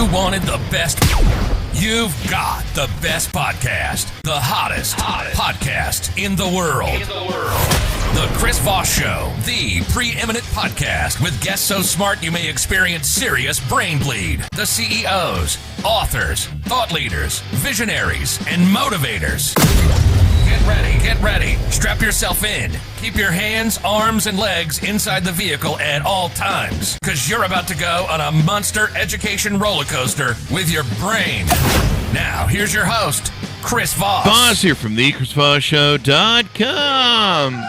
You wanted the best. You've got the best podcast. The hottest podcast in the world. The Chris Voss Show, the preeminent podcast with guests so smart you may experience serious brain bleed. The CEOs, authors, thought leaders, visionaries, and motivators. Get ready. Strap yourself in. Keep your hands, arms, and legs inside the vehicle at all times, because you're about to go on a monster education roller coaster with your brain. Now, here's your host, Chris Voss. Voss here from the ChrisVossShow.com.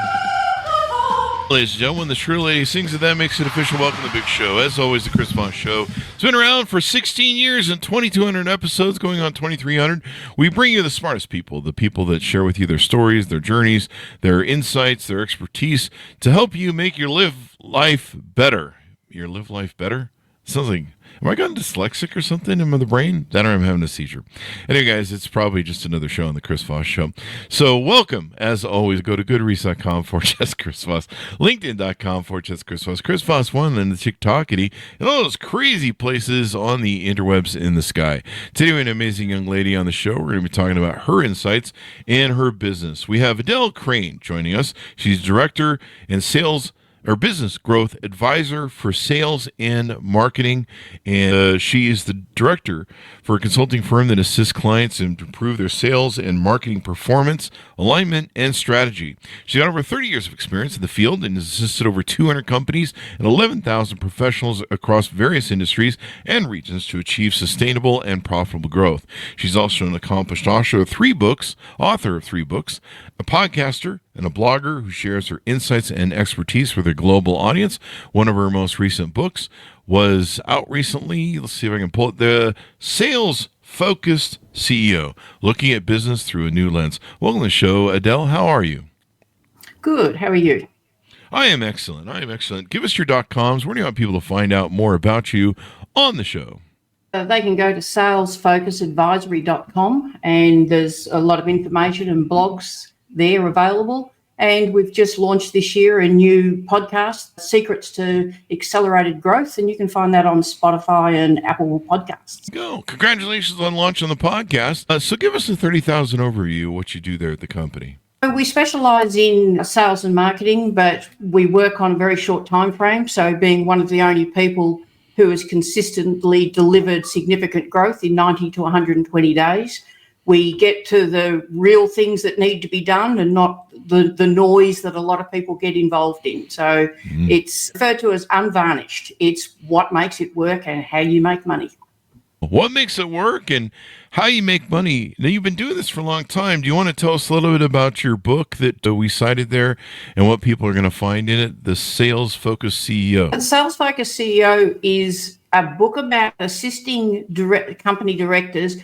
Ladies and gentlemen, the Shrew Lady sings, and that makes it official. Welcome to the big show. As always, the Chris Voss Show. It's been around for 16 years and 2,200 episodes, going on 2,300. We bring you the smartest people, the people that share with you their stories, their journeys, their insights, their expertise to help you make your life better. Your live life better? Sounds like, am I gotten dyslexic or something in the brain? Then I'm having a seizure. Anyway, guys, it's probably just another show on the Chris Voss Show. So welcome, as always. Go to goodreads.com/Chris Voss, LinkedIn.com/Chris Voss, Chris Voss 1, and the TikTokity, and all those crazy places on the interwebs in the sky. Today, we have an amazing young lady on the show. We're going to be talking about her insights and her business. We have Adele Crane joining us. She's director and business growth advisor for sales and marketing, and she is the director for a consulting firm that assists clients to improve their sales and marketing performance, alignment, and strategy. She's got over 30 years of experience in the field and has assisted over 200 companies and 11,000 professionals across various industries and regions to achieve sustainable and profitable growth. She's also an accomplished author of 3 books, a podcaster, and a blogger who shares her insights and expertise with her global audience. One of her most recent books was out recently. Let's see if I can pull it. The Sales-Focused CEO, Looking at Business Through a New Lens. Welcome to the show, Adele. How are you? Good. How are you? I am excellent. Give us your .coms. Where do you want people to find out more about you on the show? They can go to salesfocusadvisory.com, and there's a lot of information and blogs there available. And we've just launched this year a new podcast, Secrets to Accelerated Growth, and you can find that on Spotify and Apple Podcasts. Go. Congratulations on launching the podcast. So give us a 30,000 overview of what you do there at the company. We specialize in sales and marketing, but we work on a very short time frame. So being one of the only people who has consistently delivered significant growth in 90 to 120 days. We get to the real things that need to be done and not the noise that a lot of people get involved in. So it's referred to as unvarnished. It's what makes it work and how you make money. What makes it work and how you make money. Now, you've been doing this for a long time. Do you want to tell us a little bit about your book that we cited there and what people are going to find in it, The Sales-Focused CEO? The Sales-Focused CEO is a book about assisting company directors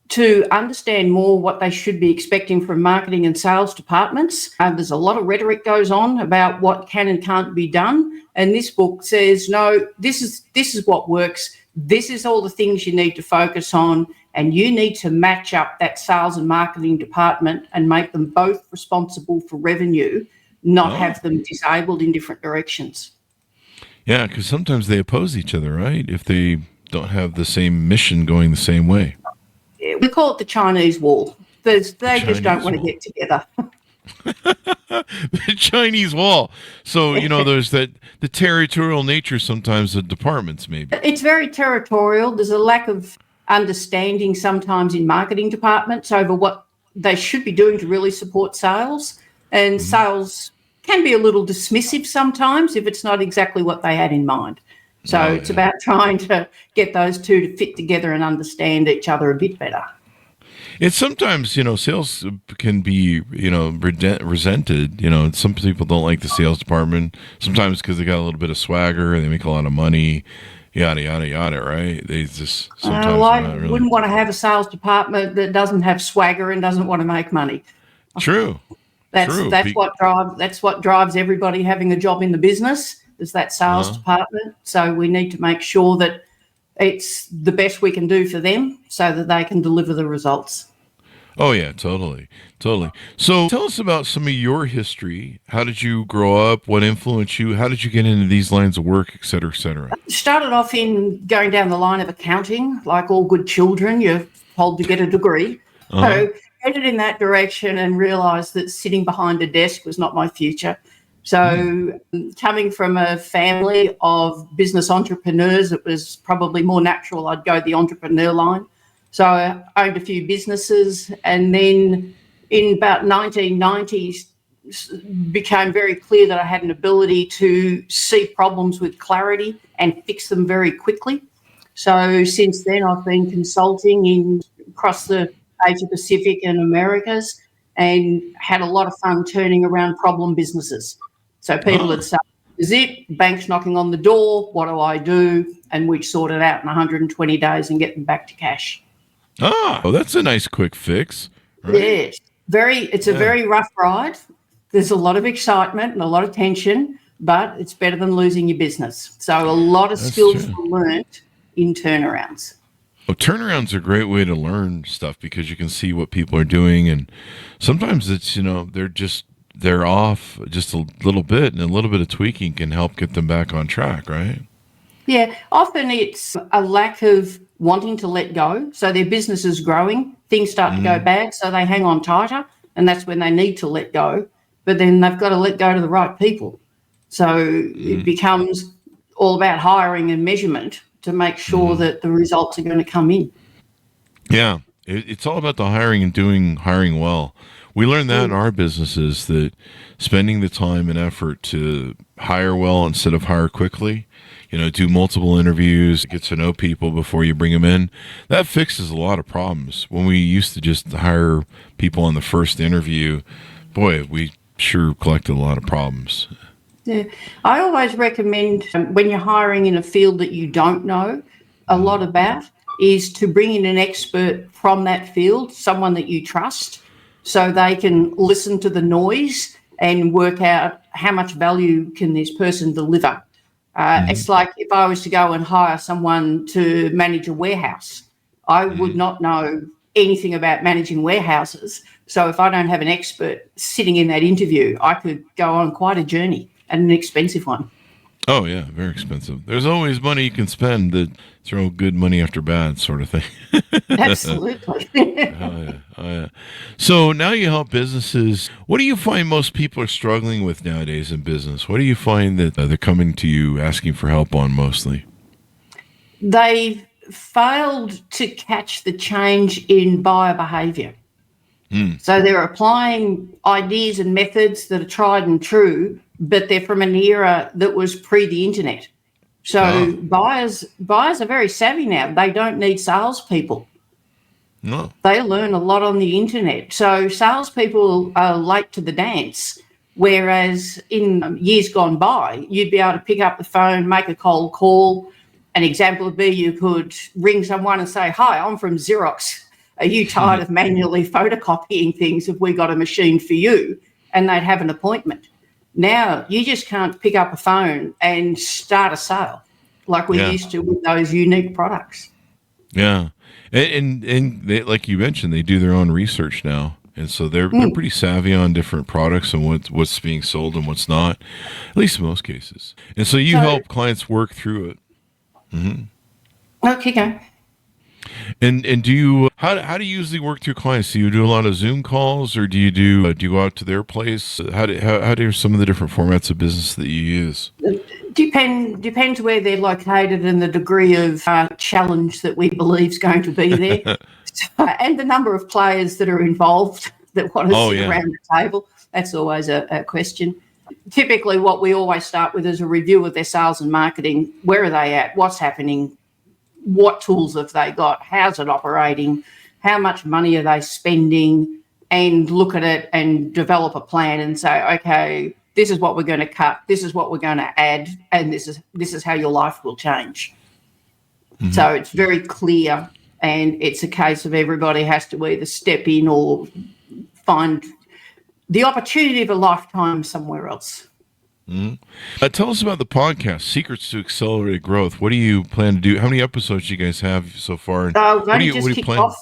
to understand more what they should be expecting from marketing and sales departments. There's a lot of rhetoric goes on about what can and can't be done. And this book says, no, this is what works. This is all the things you need to focus on. And you need to match up that sales and marketing department and make them both responsible for revenue, not have them disabled in different directions. Yeah, because sometimes they oppose each other, right? If they don't have the same mission going the same way. We call it the Chinese wall. They just don't want to get together. The Chinese wall. So, there's the territorial nature sometimes of departments, maybe. It's very territorial. There's a lack of understanding sometimes in marketing departments over what they should be doing to really support sales. And sales can be a little dismissive sometimes if it's not exactly what they had in mind. So it's about trying to get those two to fit together and understand each other a bit better. It's sometimes, sales can be, resented. Some people don't like the sales department, sometimes because they got a little bit of swagger and they make a lot of money, yada, yada, yada, right? They just sometimes I wouldn't want to have a sales department that doesn't have swagger and doesn't want to make money. True. That's what drives everybody having a job in the business. Is that sales department. So we need to make sure that it's the best we can do for them so that they can deliver the results. Oh yeah, totally, totally. So tell us about some of your history. How did you grow up? What influenced you? How did you get into these lines of work, et cetera, et cetera? Started off in going down the line of accounting, like all good children, you're told to get a degree. Uh-huh. So headed in that direction and realised that sitting behind a desk was not my future. So coming from a family of business entrepreneurs, it was probably more natural I'd go the entrepreneur line. So I owned a few businesses, and then in about 1990s became very clear that I had an ability to see problems with clarity and fix them very quickly. So since then I've been consulting across the Asia Pacific and Americas, and had a lot of fun turning around problem businesses. So people would say, is it banks knocking on the door? What do I do? And we'd sort it out in 120 days and get them back to cash. Oh, that's a nice quick fix. Right? Yes, it's a very rough ride. There's a lot of excitement and a lot of tension, but it's better than losing your business. So a lot of skills were learned in turnarounds. Well, turnarounds are a great way to learn stuff because you can see what people are doing, and sometimes it's they're off just a little bit, and a little bit of tweaking can help get them back on track, right? Yeah, often it's a lack of wanting to let go. So their business is growing, things start to go bad, so they hang on tighter, and that's when they need to let go. But then they've got to let go to the right people. So it becomes all about hiring and measurement to make sure that the results are going to come in. Yeah, it's all about the hiring and doing hiring well. We learned that in our businesses, that spending the time and effort to hire well instead of hire quickly, do multiple interviews, get to know people before you bring them in, that fixes a lot of problems. When we used to just hire people on the first interview, boy, we sure collected a lot of problems. Yeah, I always recommend when you're hiring in a field that you don't know a lot about is to bring in an expert from that field, someone that you trust, so they can listen to the noise and work out how much value can this person deliver. It's like if I was to go and hire someone to manage a warehouse, I would not know anything about managing warehouses. So if I don't have an expert sitting in that interview, I could go on quite a journey, and an expensive one. Oh, yeah, very expensive. There's always money you can spend to throw good money after bad sort of thing. Absolutely. Oh, yeah. So now you help businesses. What do you find most people are struggling with nowadays in business? What do you find that they're coming to you asking for help on mostly? They failed to catch the change in buyer behaviour. So they're applying ideas and methods that are tried and true, but they're from an era that was pre the internet. So buyers are very savvy now. They don't need salespeople. No. They learn a lot on the internet. So salespeople are late to the dance, whereas in years gone by, you'd be able to pick up the phone, make a cold call. An example would be you could ring someone and say, "Hi, I'm from Xerox. Are you tired of manually photocopying things? Have we got a machine for you?" And they'd have an appointment. Now you just can't pick up a phone and start a sale like we used to with those unique products. Yeah. And they, like you mentioned, they do their own research now. And so they're pretty savvy on different products and what's being sold and what's not, at least in most cases. And so you help clients work through it. Okay, go. And do you how do you usually work through clients? Do you do a lot of Zoom calls, or do you go out to their place? How do some of the different formats of business that you use? Depends where they're located and the degree of challenge that we believe is going to be there, and the number of players that are involved that want to sit around the table. That's always a question. Typically, what we always start with is a review of their sales and marketing. Where are they at? What's happening? What tools have they got? How's it operating? How much money are they spending? And look at it and develop a plan and say, okay, this is what we're going to cut. This is what we're going to add. And this is how your life will change. So it's very clear. And it's a case of everybody has to either step in or find the opportunity of a lifetime somewhere else. Tell us about the podcast, Secrets to Accelerated Growth. What do you plan to do? How many episodes do you guys have so far? We've only just kicked off.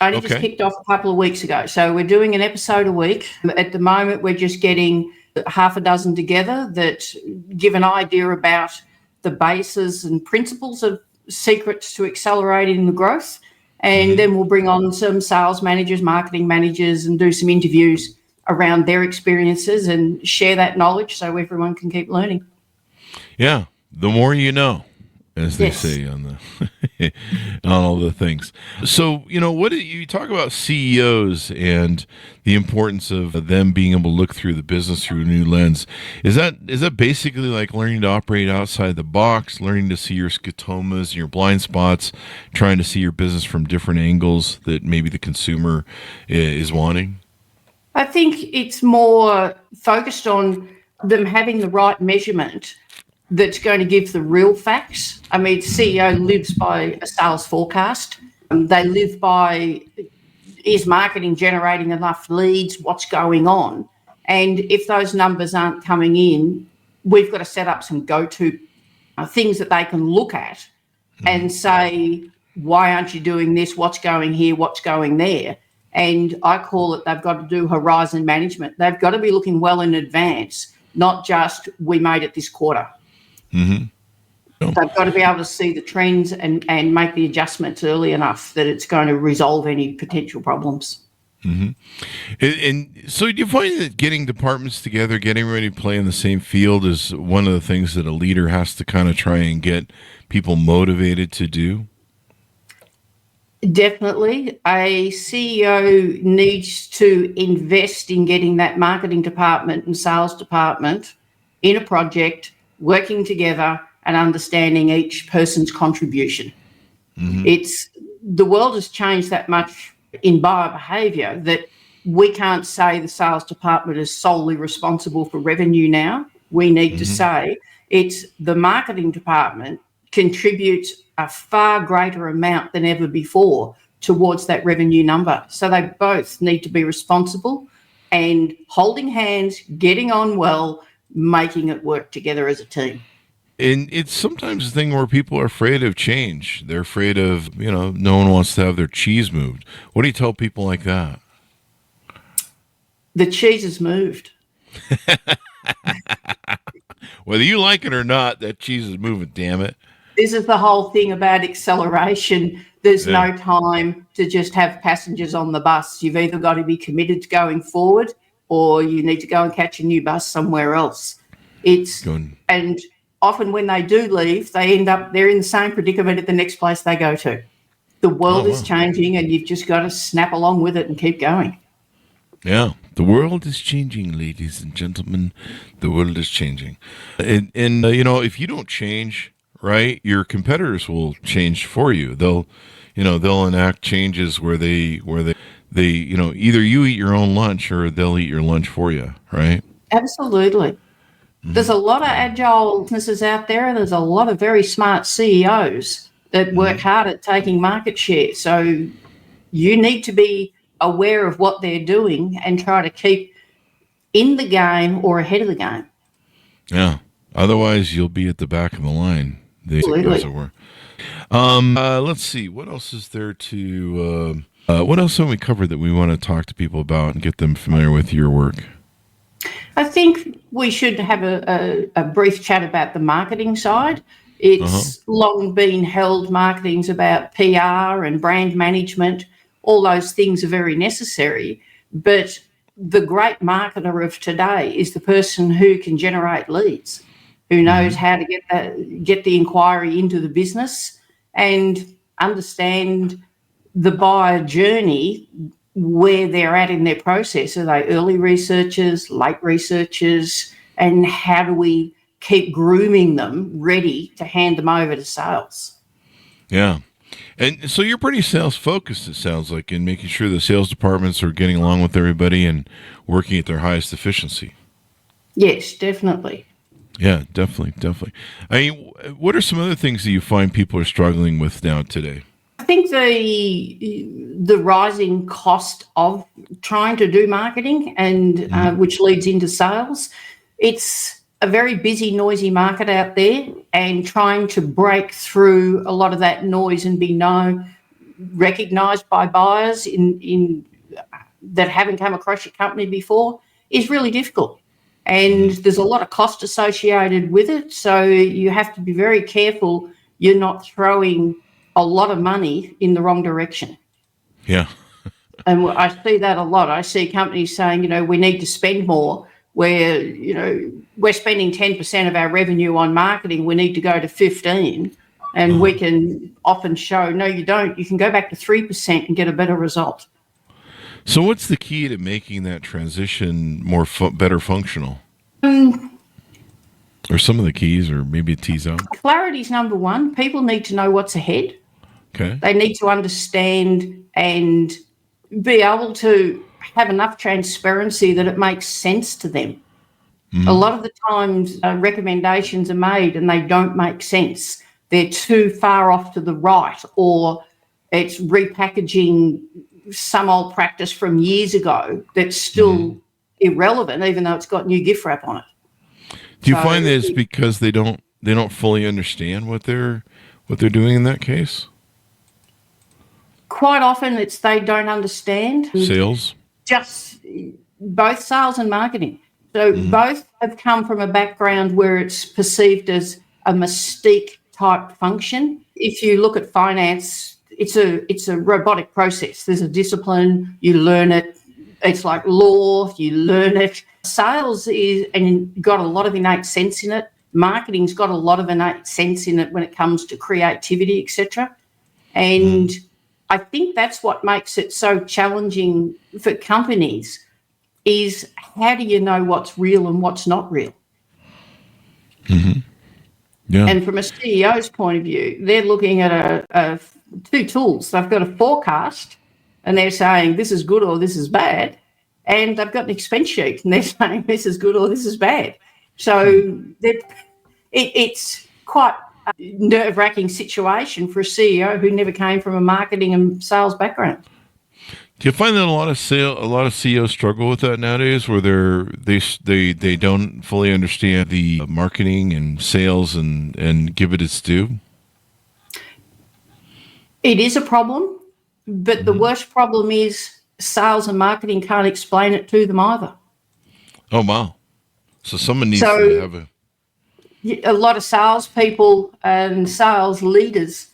Only just kicked off a couple of weeks ago. So we're doing an episode a week. At the moment, we're just getting half a dozen together that give an idea about the bases and principles of secrets to accelerating the growth. And then we'll bring on some sales managers, marketing managers, and do some interviews around their experiences and share that knowledge so everyone can keep learning. Yeah, the more you know, as they say on the on all the things. So, what do you talk about CEOs and the importance of them being able to look through the business through a new lens? Is that basically like learning to operate outside the box, learning to see your scotomas and your blind spots, trying to see your business from different angles that maybe the consumer is wanting? I think it's more focused on them having the right measurement that's going to give the real facts. I mean, CEO lives by a sales forecast. They live by, is marketing generating enough leads? What's going on? And if those numbers aren't coming in, we've got to set up some go-to things that they can look at and say, why aren't you doing this? What's going here? What's going there? And I call it, they've got to do horizon management. They've got to be looking well in advance, not just we made it this quarter. They've got to be able to see the trends and make the adjustments early enough that it's going to resolve any potential problems. And so do you find that getting departments together, getting ready to play in the same field is one of the things that a leader has to kind of try and get people motivated to do? Definitely. A CEO needs to invest in getting that marketing department and sales department in a project, working together and understanding each person's contribution. The world has changed that much in buyer behaviour that we can't say the sales department is solely responsible for revenue now. We need to say it's the marketing department contributes a far greater amount than ever before towards that revenue number. So they both need to be responsible and holding hands, getting on well, making it work together as a team. And it's sometimes a thing where people are afraid of change. They're afraid of, no one wants to have their cheese moved. What do you tell people like that? The cheese is moved. Whether you like it or not, that cheese is moving, damn it. This is the whole thing about acceleration. There's no time to just have passengers on the bus. You've either got to be committed to going forward or you need to go and catch a new bus somewhere else. And often when they do leave, they're in the same predicament at the next place they go to. The world is changing and you've just got to snap along with it and keep going. Yeah, the world is changing, ladies and gentlemen. The world is changing. And if you don't change, right, your competitors will change for you. They'll enact changes where they either you eat your own lunch or they'll eat your lunch for you, right? Absolutely. There's a lot of agile businesses out there, and there's a lot of very smart CEOs that work hard at taking market share. So you need to be aware of what they're doing and try to keep in the game or ahead of the game. Yeah. Otherwise, you'll be at the back of the line. As it were. Let's see. What else is there to? What else have we covered that we want to talk to people about and get them familiar with your work? I think we should have a brief chat about the marketing side. It's long been held marketing's about PR and brand management. All those things are very necessary. But the great marketer of today is the person who can generate leads, who knows how to get the inquiry into the business and understand the buyer journey, where they're at in their process. Are they early researchers, late researchers, and how do we keep grooming them ready to hand them over to sales? Yeah. And so you're pretty sales focused, it sounds like, in making sure the sales departments are getting along with everybody and working at their highest efficiency. Yes, definitely. Yeah, definitely. I mean, what are some other things that you find people are struggling with now today? I think the rising cost of trying to do marketing and which leads into sales. It's a very busy, noisy market out there, and trying to break through a lot of that noise and be known, recognised by buyers in that haven't come across your company before is really difficult. And there's a lot of cost associated with it. So you have to be very careful you're not throwing a lot of money in the wrong direction. Yeah. And I see that a lot. I see companies saying, we need to spend more, where, we're spending 10% of our revenue on marketing. We need to go to 15%. And we can often show, no, you don't. You can go back to 3% and get a better result. So what's the key to making that transition more better functional? Or some of the keys, or maybe a tease out? Clarity is number one. People need to know what's ahead. Okay. They need to understand and be able to have enough transparency that it makes sense to them. A lot of the times recommendations are made and they don't make sense. They're too far off to the right, or it's repackaging some old practice from years ago that's still irrelevant, even though it's got new gift wrap on it. Do you find that it's because they don't fully understand what they're doing in that case? Quite often it's they don't understand. Sales? Just both sales and marketing. So both have come from a background where it's perceived as a mystique type function. If you look at finance, it's a robotic process. There's a discipline, you learn it. It's like law, you learn it. Sales is, and got a lot of innate sense in it. Marketing's got a lot of innate sense in it when it comes to creativity, etc. And I think that's what makes it so challenging for companies, is how do you know what's real and what's not real? Yeah. And from a CEO's point of view, they're looking at two tools. They've got a forecast and they're saying this is good or this is bad. And they've got an expense sheet and they're saying this is good or this is bad. So it's quite a nerve-wracking situation for a CEO who never came from a marketing and sales background. Do you find that a lot of CEOs struggle with that nowadays, where they don't fully understand the marketing and sales and give it its due? It is a problem, but the worst problem is sales and marketing can't explain it to them either. Oh, wow. So someone needs to have a lot of salespeople and sales leaders.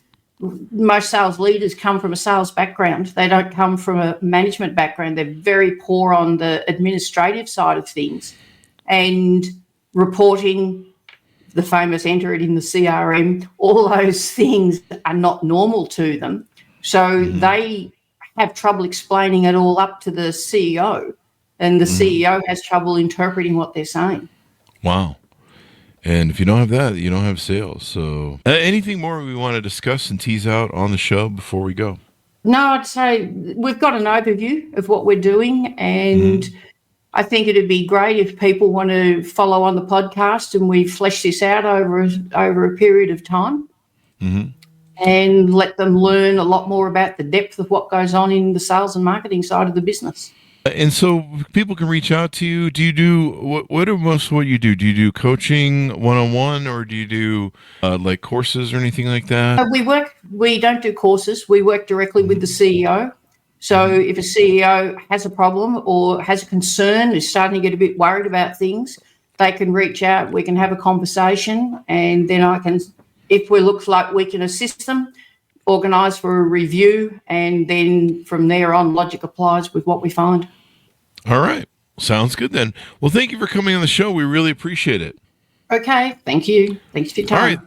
Most sales leaders come from a sales background. They don't come from a management background. They're very poor on the administrative side of things, and reporting, the famous enter it in the CRM, all those things are not normal to them. So they have trouble explaining it all up to the CEO, and the CEO has trouble interpreting what they're saying. Wow. And if you don't have that, you don't have sales. So anything more we want to discuss and tease out on the show before we go? No, I'd say we've got an overview of what we're doing, and I think it'd be great if people want to follow on the podcast and we flesh this out over a period of time and let them learn a lot more about the depth of what goes on in the sales and marketing side of the business. And so people can reach out to you. Do you do what are most of what you do? Do you do coaching one-on-one, or do you do like courses or anything like that? We don't do courses. We work directly with the CEO. So if a CEO has a problem or has a concern, is starting to get a bit worried about things, they can reach out. We can have a conversation, and then I can, if we look like we can assist them, organise for a review, and then from there on, logic applies with what we find. All right. Sounds good then. Well, thank you for coming on the show. We really appreciate it. Okay. Thank you. Thanks for your time. All right.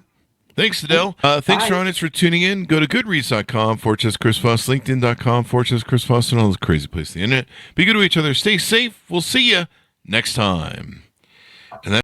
Thanks, Adele. Thanks, Ron. It's for tuning in. Go to goodreads.com/Chris Voss, LinkedIn.com/Chris Voss, and all those crazy places on the internet. Be good to each other. Stay safe. We'll see you next time.